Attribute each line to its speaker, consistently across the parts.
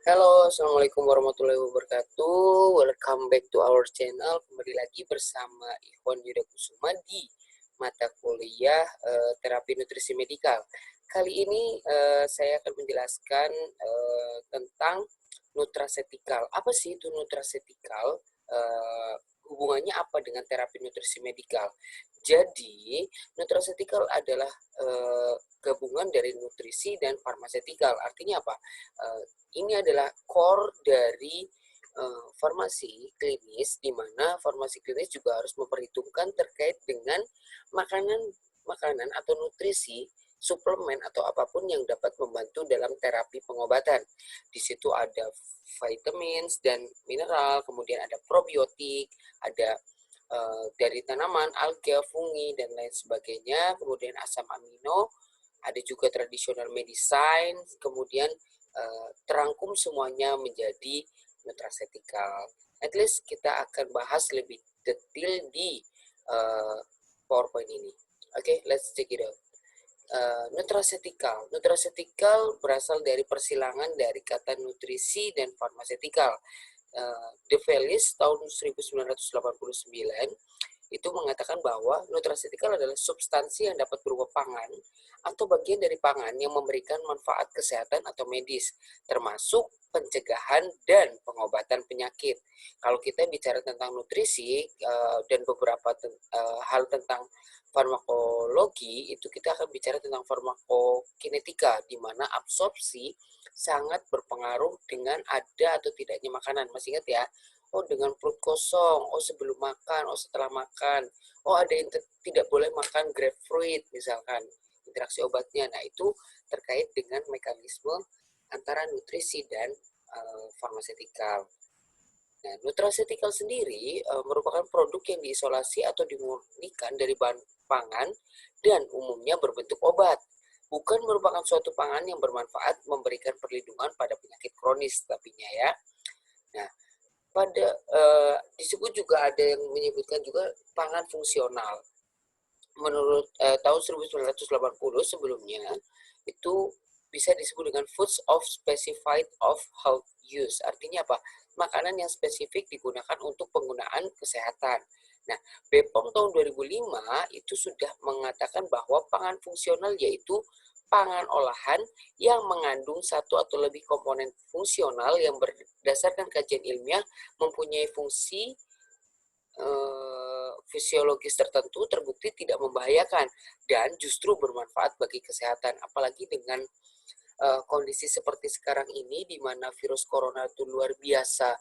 Speaker 1: Halo, Assalamualaikum warahmatullahi wabarakatuh. Welcome back to our channel. Kembali lagi bersama Ikhwan Yuda Kusuma di mata kuliah terapi nutrisi medikal. Kali ini saya akan menjelaskan tentang nutraceutical. Apa sih itu nutraceutical? Hubungannya apa dengan terapi nutrisi medikal? Jadi, nutraceutical adalah gabungan dari nutrisi dan farmaceutical. Artinya apa? Ini adalah core dari farmasi klinis, di mana farmasi klinis juga harus memperhitungkan terkait dengan makanan atau nutrisi, suplemen atau apapun yang dapat membantu dalam terapi pengobatan. Di situ ada vitamins dan mineral, kemudian ada probiotik, ada dari tanaman, alga, fungi, dan lain sebagainya, kemudian asam amino, ada juga tradisional medicine, kemudian terangkum semuanya menjadi nutraceutical. At least kita akan bahas lebih detail di uh, PowerPoint ini. Oke, let's check it out. Nutraceutical. Nutraceutical berasal dari persilangan dari kata nutrisi dan farmaceutical. De Vries tahun 1989 itu mengatakan bahwa nutraceutical adalah substansi yang dapat berupa pangan atau bagian dari pangan yang memberikan manfaat kesehatan atau medis, termasuk pencegahan dan pengobatan penyakit. Kalau kita bicara tentang nutrisi dan beberapa hal tentang farmakologi, itu kita akan bicara tentang farmakokinetika, di mana absorpsi sangat berpengaruh dengan ada atau tidaknya makanan. Masih ingat ya? Oh, dengan perut kosong, oh sebelum makan, oh setelah makan, oh ada yang tidak boleh makan grapefruit misalkan, interaksi obatnya. Nah, itu terkait dengan mekanisme antara nutrisi dan farmasetikal. Nah, nutraceutical sendiri merupakan produk yang diisolasi atau dimurnikan dari bahan pangan dan umumnya berbentuk obat. Bukan merupakan suatu pangan yang bermanfaat memberikan perlindungan pada penyakit kronis tapinya ya. Nah, pada disebut juga ada yang menyebutkan juga pangan fungsional. Menurut tahun 1980 sebelumnya itu bisa disebut dengan foods of specified of health use. Artinya apa? Makanan yang spesifik digunakan untuk penggunaan kesehatan. Nah, BPOM tahun 2005 itu sudah mengatakan bahwa pangan fungsional yaitu pangan olahan yang mengandung satu atau lebih komponen fungsional yang berdasarkan kajian ilmiah mempunyai fungsi fisiologis tertentu terbukti tidak membahayakan dan justru bermanfaat bagi kesehatan. Apalagi dengan kondisi seperti sekarang ini di mana virus corona itu luar biasa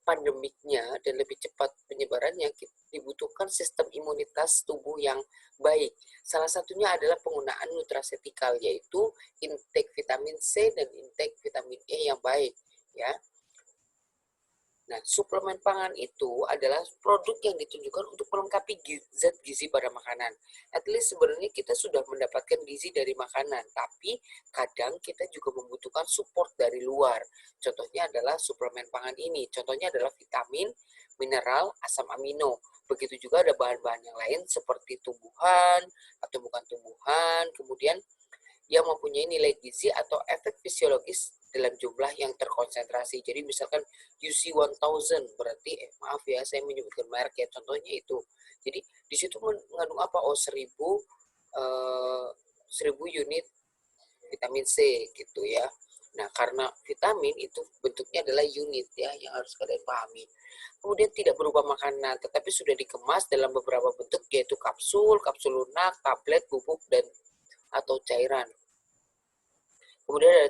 Speaker 1: pandemiknya dan lebih cepat penyebarannya, dibutuhkan sistem imunitas tubuh yang baik. Salah satunya adalah penggunaan nutraceutical, yaitu intake vitamin C dan intake vitamin E yang baik ya. Nah, suplemen pangan itu adalah produk yang ditunjukkan untuk melengkapi zat gizi pada makanan. At least sebenarnya kita sudah mendapatkan gizi dari makanan, tapi kadang kita juga membutuhkan support dari luar. Contohnya adalah suplemen pangan ini. Contohnya adalah vitamin, mineral, asam amino. Begitu juga ada bahan-bahan yang lain seperti tumbuhan atau bukan tumbuhan, kemudian yang mempunyai nilai gizi atau efek fisiologis dalam jumlah yang terkonsentrasi. Jadi misalkan UC 1000 berarti maaf ya saya menyebutkan merek ya, contohnya itu. Jadi di situ mengandung apa? Oh 1000 unit vitamin C gitu ya. Nah, karena vitamin itu bentuknya adalah unit ya yang harus kalian pahami. Kemudian tidak berupa makanan, tetapi sudah dikemas dalam beberapa bentuk yaitu kapsul, kapsul lunak, tablet, bubuk dan atau cairan. Kemudian ada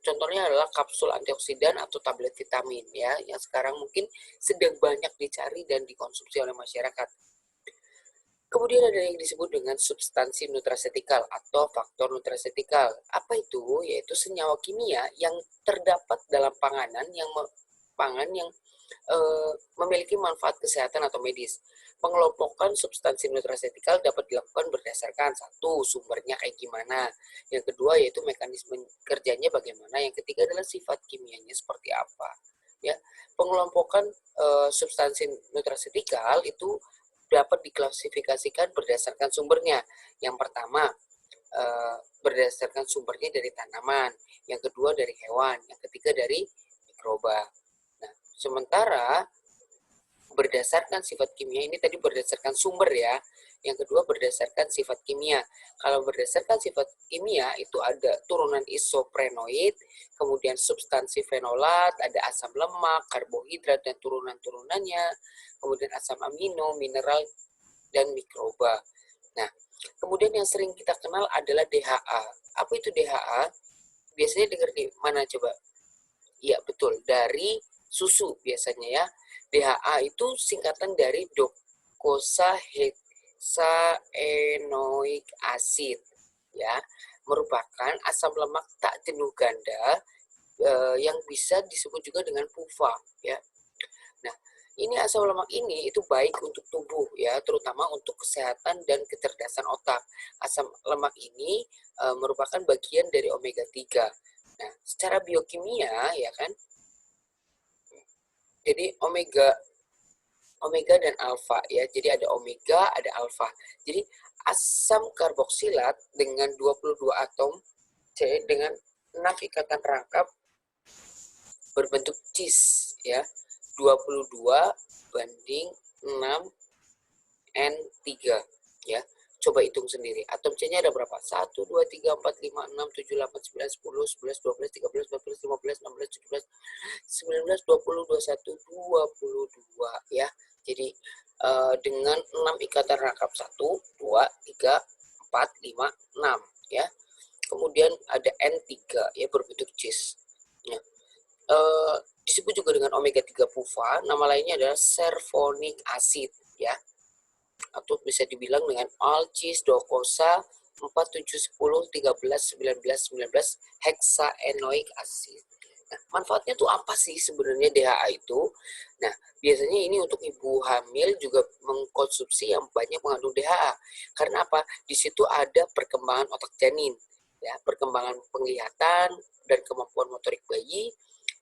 Speaker 1: contohnya adalah kapsul antioksidan atau tablet vitamin ya, yang sekarang mungkin sedang banyak dicari dan dikonsumsi oleh masyarakat. Kemudian ada yang disebut dengan substansi nutraceutical atau faktor nutraceutical. Apa itu? Yaitu senyawa kimia yang terdapat dalam pangan yang memiliki manfaat kesehatan atau medis. Pengelompokan substansi nutraceutical dapat dilakukan berdasarkan satu, sumbernya kayak gimana, yang kedua yaitu mekanisme kerjanya bagaimana, yang ketiga adalah sifat kimianya seperti apa. Ya, pengelompokan substansi nutraceutical itu dapat diklasifikasikan berdasarkan sumbernya. Yang pertama, berdasarkan sumbernya dari tanaman, yang kedua dari hewan, yang ketiga dari mikroba. Nah, sementara berdasarkan sifat kimia ini tadi berdasarkan sumber ya. Yang kedua berdasarkan sifat kimia. Kalau berdasarkan sifat kimia itu ada turunan isoprenoid, kemudian substansi fenolat, ada asam lemak, karbohidrat dan turunan-turunannya, kemudian asam amino, mineral dan mikroba. Nah, kemudian yang sering kita kenal adalah DHA. Apa itu DHA? Biasanya dengar di mana coba? Iya, betul. Dari susu biasanya ya. DHA itu singkatan dari docosahexaenoic acid ya, merupakan asam lemak tak jenuh ganda yang bisa disebut juga dengan PUFA ya. Nah, ini asam lemak ini itu baik untuk tubuh ya, terutama untuk kesehatan dan kecerdasan otak. Asam lemak ini merupakan bagian dari omega 3. Nah, secara biokimia ya kan, jadi omega dan alfa ya. Jadi ada omega, ada alfa. Jadi asam karboksilat dengan 22 atom C dengan 6 ikatan rangkap berbentuk cis ya. 22 banding 6 N3 ya. Coba hitung sendiri. Atom C-nya ada berapa? 1, 2, 3, 4, 5, 6, 7, 8, 9, 10, 11, 12, 13, 14, 15, 16, 17, 19, 20, 21, 22 ya. Jadi dengan 6 ikatan rangkap 1, 2, 3, 4, 5, 6 ya. Kemudian ada N3 ya berbentuk cis. Ya. Disebut juga dengan omega 3 PUFA, nama lainnya adalah servonic acid ya. Atau bisa dibilang dengan alcis, docosa, 4, 7, 10, 13, 19, 19 hexaenoic acid. Nah, manfaatnya tuh apa sih sebenarnya DHA itu? Nah, biasanya ini untuk ibu hamil juga mengkonsumsi yang banyak mengandung DHA. Karena apa? Di situ ada perkembangan otak janin, ya, perkembangan penglihatan dan kemampuan motorik bayi,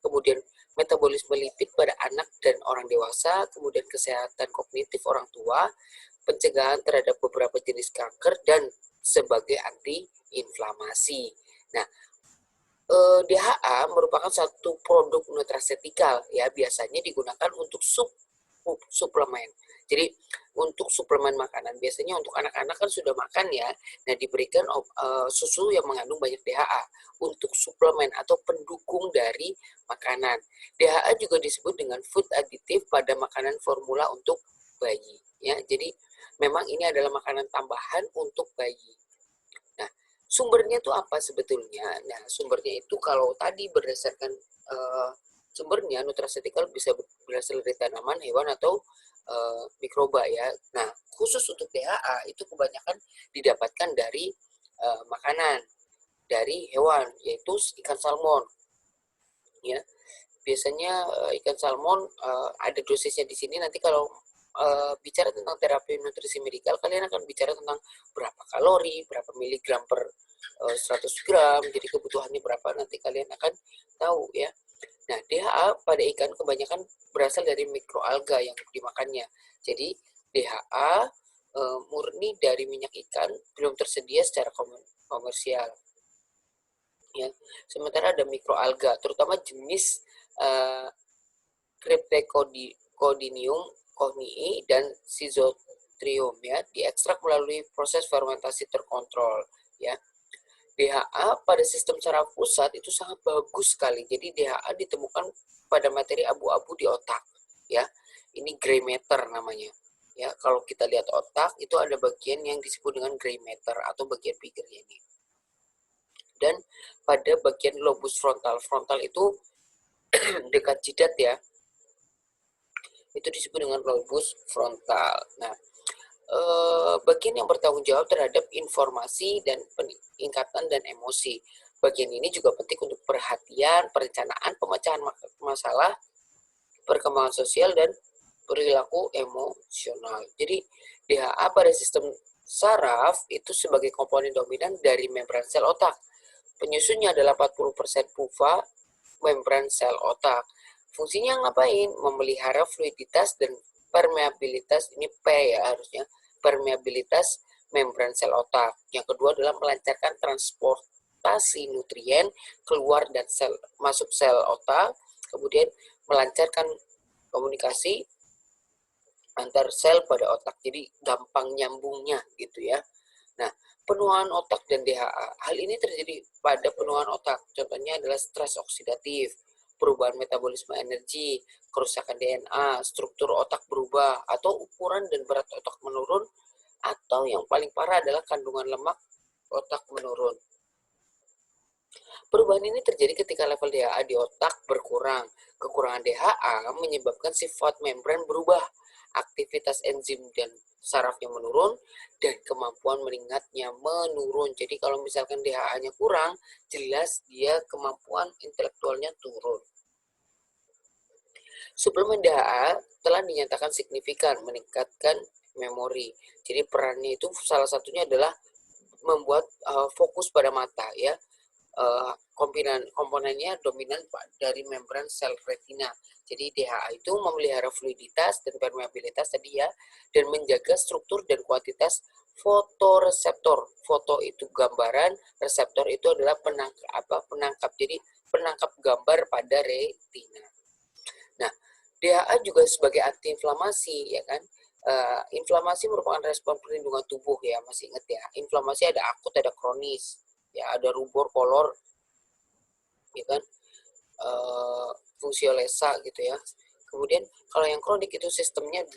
Speaker 1: kemudian metabolisme lipid pada anak dan orang dewasa, kemudian kesehatan kognitif orang tua, pencegahan terhadap beberapa jenis kanker, dan sebagai anti-inflamasi. Nah, DHA merupakan satu produk nutrasetikal ya, biasanya digunakan untuk suplemen. Jadi untuk suplemen makanan, biasanya untuk anak-anak kan sudah makan ya, nah diberikan susu yang mengandung banyak DHA untuk suplemen atau pendukung dari makanan. DHA juga disebut dengan food additive pada makanan formula untuk bayi ya. Jadi memang ini adalah makanan tambahan untuk bayi. Nah, sumbernya itu apa sebetulnya? Nah, sumbernya itu kalau tadi berdasarkan sumbernya nutraceutical bisa berasal dari tanaman, hewan, atau mikroba ya. Nah, khusus untuk DHA itu kebanyakan didapatkan dari makanan, dari hewan, yaitu ikan salmon. Ya, biasanya ikan salmon ada dosisnya di sini. Nanti kalau bicara tentang terapi nutrisi medikal, kalian akan bicara tentang berapa kalori, berapa miligram per 100 gram, jadi kebutuhannya berapa, nanti kalian akan tahu ya. Nah, DHA pada ikan kebanyakan berasal dari mikroalga yang dimakannya. Jadi DHA murni dari minyak ikan belum tersedia secara komersial. Ya. Sementara ada mikroalga, terutama jenis Cryptecodinium cohnii dan Schizotrium ya, diekstrak melalui proses fermentasi terkontrol ya. DHA pada sistem saraf pusat itu sangat bagus sekali. Jadi DHA ditemukan pada materi abu-abu di otak ya. Ini gray matter namanya. Ya, kalau kita lihat otak itu ada bagian yang disebut dengan gray matter atau bagian pikirnya ini. Dan pada bagian lobus frontal, frontal itu dekat jidat ya, itu disebut dengan lobus frontal. Nah, bagian yang bertanggung jawab terhadap informasi dan peningkatan dan emosi. Bagian ini juga penting untuk perhatian, perencanaan, pemecahan masalah, perkembangan sosial, dan perilaku emosional. Jadi DHA pada sistem saraf itu sebagai komponen dominan dari membran sel otak. Penyusunnya adalah 40% PUFA membran sel otak. Fungsinya ngapain? Memelihara fluiditas dan permeabilitas, ini P ya harusnya, permeabilitas membran sel otak. Yang kedua adalah melancarkan transportasi nutrien keluar dan masuk sel otak, kemudian melancarkan komunikasi antar sel pada otak. Jadi gampang nyambungnya gitu ya. Nah, penuaan otak dan DHA. Hal ini terjadi pada penuaan otak. Contohnya adalah stres oksidatif, perubahan metabolisme energi, kerusakan DNA, struktur otak berubah, atau ukuran dan berat otak menurun, atau yang paling parah adalah kandungan lemak otak menurun. Perubahan ini terjadi ketika level DHA di otak berkurang. Kekurangan DHA menyebabkan sifat membran berubah, aktivitas enzim dan sarafnya menurun, dan kemampuan mengingatnya menurun. Jadi kalau misalkan DHA-nya kurang, jelas dia kemampuan intelektualnya turun. Suplemen DHA telah dinyatakan signifikan meningkatkan memori. Jadi perannya itu salah satunya adalah membuat fokus pada mata ya. Komponennya dominan dari membran sel retina. Jadi DHA itu memelihara fluiditas dan permeabilitas tadi ya, dan menjaga struktur dan kuantitas fotoreseptor. Foto itu gambaran, reseptor itu adalah penangkap. Jadi penangkap gambar pada retina. Nah, DHA juga sebagai antiinflamasi ya kan. Inflamasi merupakan respon perlindungan tubuh ya, masih ingat ya. Inflamasi ada akut, ada kronis. Ya, ada rubor, kolor, ya kan, fungsiolesa gitu ya. Kemudian kalau yang kronik itu sistemik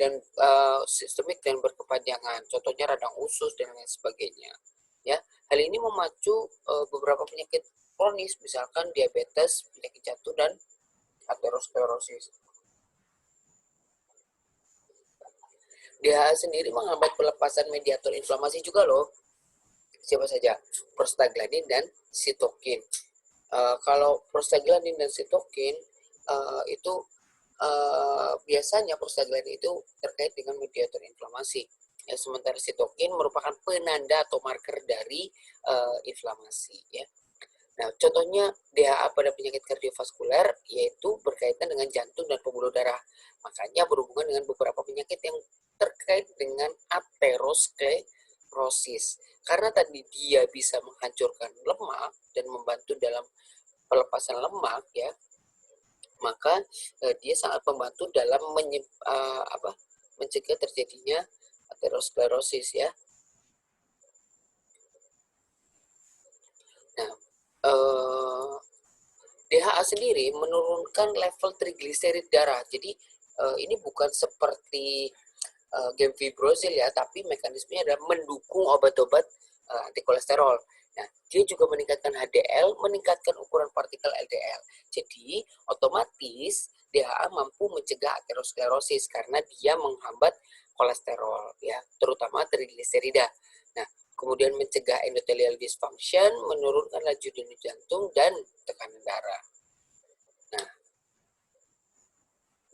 Speaker 1: dan berkepanjangan. Contohnya radang usus dan lain sebagainya. Ya, hal ini memacu beberapa penyakit kronis, misalkan diabetes, penyakit jantung dan aterosklerosis. DHA sendiri menghambat pelepasan mediator inflamasi juga loh. Siapa saja? Prostaglandin dan sitokin. Kalau prostaglandin dan sitokin itu biasanya prostaglandin itu terkait dengan mediator inflamasi. Ya, sementara sitokin merupakan penanda atau marker dari inflamasi. Ya. Nah, contohnya DHA pada penyakit kardiovaskuler yaitu berkaitan dengan jantung dan pembuluh darah. Makanya berhubungan dengan beberapa penyakit yang terkait dengan aterosklerosis. Karena tadi dia bisa menghancurkan lemak dan membantu dalam pelepasan lemak ya, maka dia sangat membantu dalam mencegah terjadinya aterosklerosis ya. Nah, DHA sendiri menurunkan level trigliserid darah. Jadi ini bukan seperti gemfibrozil ya, tapi mekanismenya adalah mendukung obat-obat anti kolesterol. Nah, dia juga meningkatkan HDL, meningkatkan ukuran partikel LDL. Jadi, otomatis DHA mampu mencegah aterosklerosis karena dia menghambat kolesterol ya, terutama trigliserida. Nah, kemudian mencegah endothelial dysfunction, menurunkan laju denyut jantung dan tekanan darah. Nah,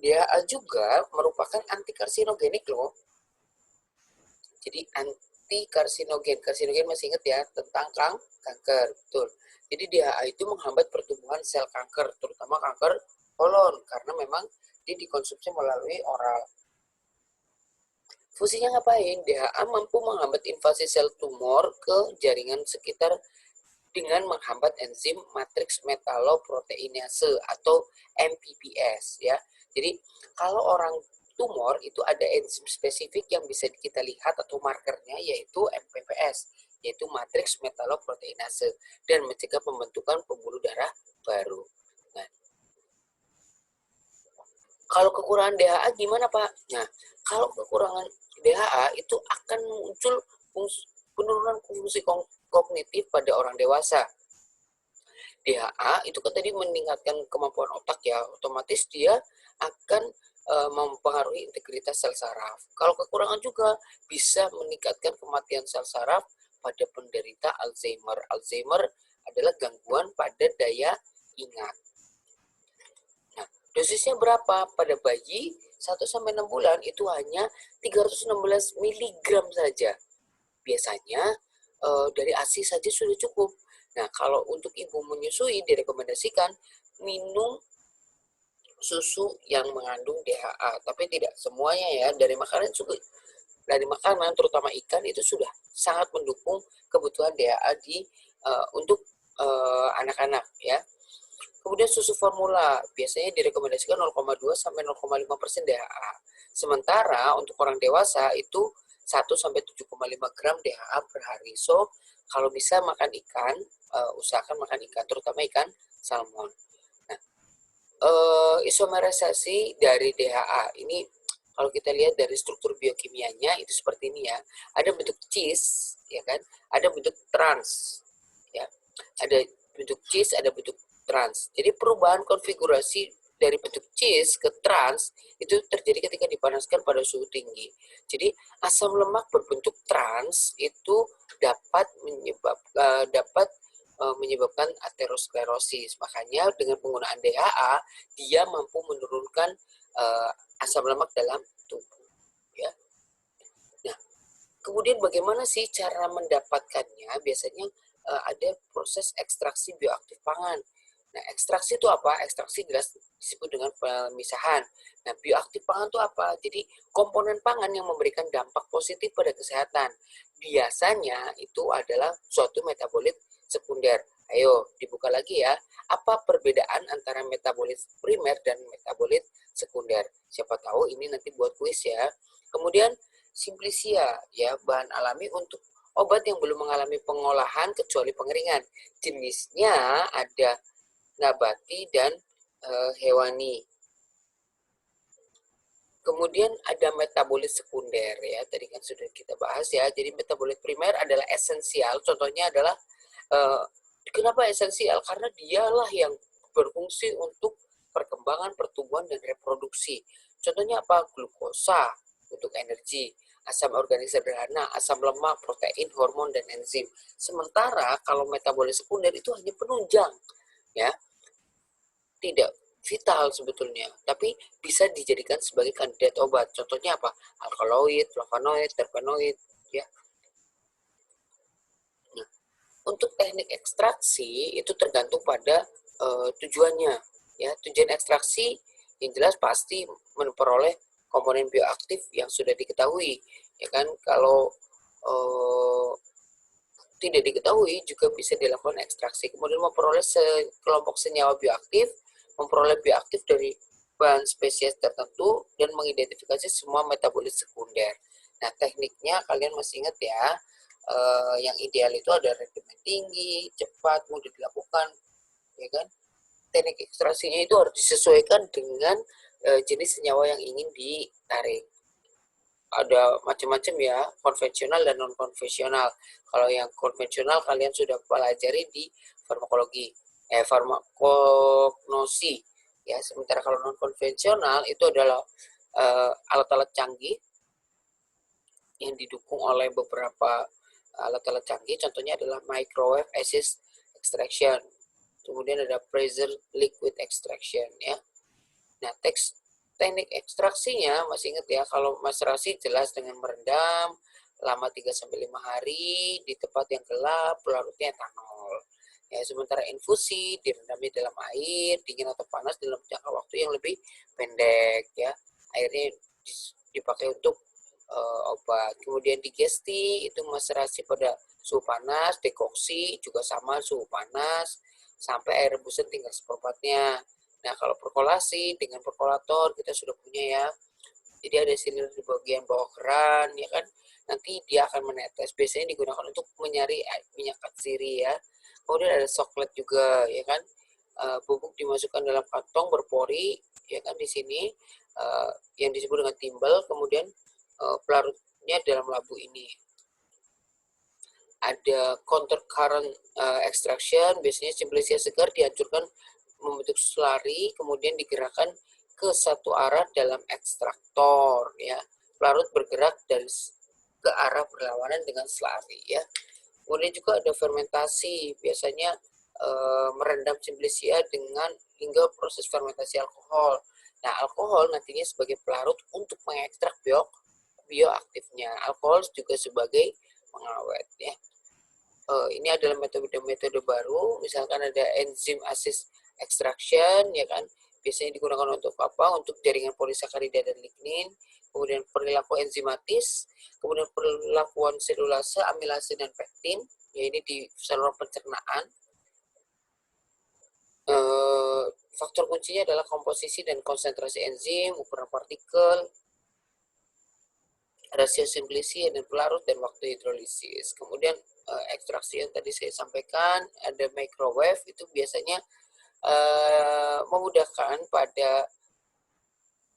Speaker 1: DHA juga merupakan antikarsinogenik loh. Jadi antikarsinogen, karsinogen masih ingat ya tentang kanker, betul. Jadi DHA itu menghambat pertumbuhan sel kanker, terutama kanker kolon, karena memang dia dikonsumsi melalui oral. Fungsinya ngapain? DHA mampu menghambat invasi sel tumor ke jaringan sekitar dengan menghambat enzim matriks metaloproteinase atau MPPS ya. Jadi kalau orang tumor itu ada enzim spesifik yang bisa kita lihat atau markernya yaitu MPPS, yaitu matriks metaloproteinase, dan mencegah pembentukan pembuluh darah baru. Nah, kalau kekurangan DHA gimana Pak? Nah, kalau kekurangan DHA itu akan muncul penurunan fungsi kognitif pada orang dewasa. DHA itu kan tadi meningkatkan kemampuan otak ya, otomatis dia akan mempengaruhi integritas sel saraf. Kalau kekurangan juga bisa meningkatkan kematian sel saraf pada penderita Alzheimer. Alzheimer adalah gangguan pada daya ingat. Nah, dosisnya berapa? Pada bayi 1-6 bulan itu hanya 316 mg saja. Biasanya dari ASI saja sudah cukup. Nah, kalau untuk ibu menyusui direkomendasikan minum susu yang mengandung DHA, tapi tidak semuanya ya. Dari makanan dari makanan terutama ikan itu sudah sangat mendukung kebutuhan DHA untuk anak-anak ya. Kemudian susu formula biasanya direkomendasikan 0,2 sampai 0,5% DHA. Sementara untuk orang dewasa itu 1 sampai 7,5 gram DHA per hari. So, kalau bisa makan ikan, usahakan makan ikan, terutama ikan salmon. Nah, isomerisasi dari DHA ini kalau kita lihat dari struktur biokimianya itu seperti ini ya. Ada bentuk cis, ya kan? Ada bentuk trans, ya. Ada bentuk cis, ada bentuk trans. Jadi perubahan konfigurasi dari bentuk cis ke trans itu terjadi ketika dipanaskan pada suhu tinggi. Jadi asam lemak berbentuk trans itu dapat menyebabkan aterosklerosis. Makanya dengan penggunaan DHA dia mampu menurunkan asam lemak dalam tubuh. Ya. Nah, kemudian bagaimana sih cara mendapatkannya? Biasanya ada proses ekstraksi bioaktif pangan. Nah, ekstraksi itu apa? Ekstraksi jelas disebut dengan pemisahan. Nah, bioaktif pangan itu apa? Jadi, komponen pangan yang memberikan dampak positif pada kesehatan. Biasanya itu adalah suatu metabolit sekunder. Ayo, dibuka lagi ya. Apa perbedaan antara metabolit primer dan metabolit sekunder? Siapa tahu ini nanti buat kuis ya. Kemudian, Simplicia, ya, bahan alami untuk obat yang belum mengalami pengolahan kecuali pengeringan. Jenisnya ada nabati dan hewani. Kemudian ada metabolit sekunder ya, tadi kan sudah kita bahas ya. Jadi metabolit primer adalah esensial. Contohnya adalah kenapa esensial? Karena dialah yang berfungsi untuk perkembangan, pertumbuhan dan reproduksi. Contohnya apa? Glukosa untuk energi, asam organik sederhana, asam lemak, protein, hormon dan enzim. Sementara kalau metabolit sekunder itu hanya penunjang ya. Tidak vital sebetulnya, tapi bisa dijadikan sebagai kandidat obat. Contohnya apa? Alkaloid, flavonoid, terpenoid, ya. Nah, untuk teknik ekstraksi itu tergantung pada tujuannya, ya. Tujuan ekstraksi yang jelas pasti memperoleh komponen bioaktif yang sudah diketahui, ya kan? Kalau tidak diketahui juga bisa dilakukan ekstraksi. Kemudian memperoleh kelompok senyawa bioaktif, memperoleh bioaktif dari bahan spesies tertentu, dan mengidentifikasi semua metabolit sekunder. Nah, tekniknya kalian masih ingat ya, yang ideal itu ada rendemen tinggi, cepat, mudah dilakukan, ya kan? Teknik ekstraksinya itu harus disesuaikan dengan jenis senyawa yang ingin ditarik. Ada macam-macam ya, konvensional dan non konvensional. Kalau yang konvensional kalian sudah pelajari di farmakologi, farmakognosi ya. Sementara kalau non konvensional itu adalah alat-alat canggih yang didukung oleh beberapa alat-alat canggih. Contohnya adalah microwave assist extraction, kemudian ada pressure liquid extraction ya. Nah, teknik ekstraksinya masih ingat ya, kalau macerasi jelas dengan merendam lama 3-5 hari di tempat yang gelap, pelarutnya etanol. Ya, sementara infusi direndamnya dalam air dingin atau panas dalam jangka waktu yang lebih pendek ya. Airnya dipakai untuk obat. Kemudian digesti itu macerasi pada suhu panas, dekoksi juga sama suhu panas sampai air rebusan tinggal seperempatnya. Nah, kalau perkolasi dengan perkolator kita sudah punya ya. Jadi ada silinder di bagian bawah keran ya kan. Nanti dia akan menetes. Biasanya digunakan untuk menyari minyak katsiri ya. Kemudian ada soklet juga ya kan. Bubuk dimasukkan dalam kantong berpori ya kan di sini yang disebut dengan timbal. Kemudian pelarutnya dalam labu ini. Ada counter current extraction. Biasanya Simplicia segar dihancurkan membentuk slurry, kemudian digerakkan ke satu arah dalam ekstraktor ya. Pelarut bergerak dari ke arah berlawanan dengan slurry ya. Kemudian juga ada fermentasi, biasanya merendam Simplicia dengan hingga proses fermentasi alkohol. Nah, alkohol nantinya sebagai pelarut untuk mengekstrak bioaktifnya. Alkohol juga sebagai pengawet ya. Ini adalah metode-metode baru, misalkan ada enzim assist extraction ya kan, biasanya digunakan untuk apa? Untuk jaringan polisakarida dan lignin, kemudian perilaku enzimatis, kemudian perilakuan selulase, amilase, dan pektin, ya ini di saluran pencernaan. Faktor kuncinya adalah komposisi dan konsentrasi enzim, ukuran partikel, rasio simplisi dan pelarut, dan waktu hidrolisis. Kemudian ekstraksi yang tadi saya sampaikan, ada microwave, itu biasanya memudahkan pada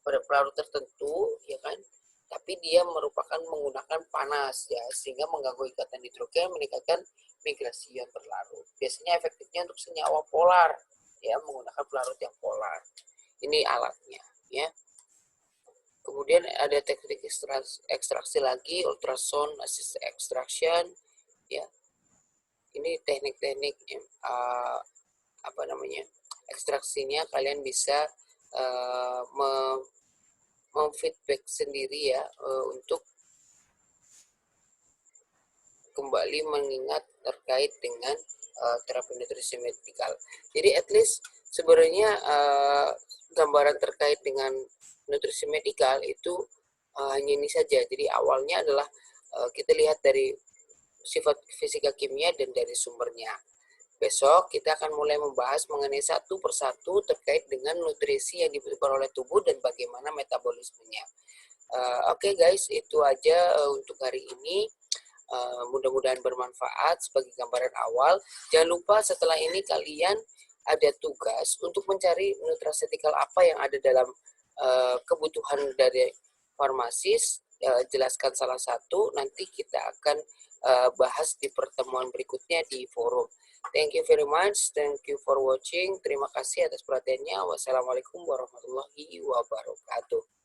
Speaker 1: pelarut tertentu, ya kan, tapi dia merupakan menggunakan panas, ya, sehingga mengganggu ikatan hidrogen, meningkatkan migrasi ion berlarut. Biasanya efektifnya untuk senyawa polar, ya, menggunakan pelarut yang polar. Ini alatnya, ya. Kemudian ada teknik ekstraksi lagi, ultrasound assisted extraction, ya. Ini teknik-teknik apa namanya, ekstraksinya kalian bisa memfeedback sendiri, ya, untuk kembali mengingat terkait dengan terapi nutrisi medikal. Jadi at least sebenarnya gambaran terkait dengan nutrisi medikal itu hanya ini saja. Jadi awalnya adalah kita lihat dari sifat fisika kimia dan dari sumbernya. Besok kita akan mulai membahas mengenai satu persatu terkait dengan nutrisi yang dibutuhkan oleh tubuh dan bagaimana metabolismenya. Oke guys, itu aja untuk hari ini. Mudah-mudahan bermanfaat sebagai gambaran awal. Jangan lupa setelah ini kalian ada tugas untuk mencari nutraceutical apa yang ada dalam kebutuhan dari farmasis. Jelaskan salah satu, nanti kita akan bahas di pertemuan berikutnya di forum. Thank you very much. Thank you for watching. Terima kasih atas perhatiannya. Wassalamualaikum warahmatullahi wabarakatuh.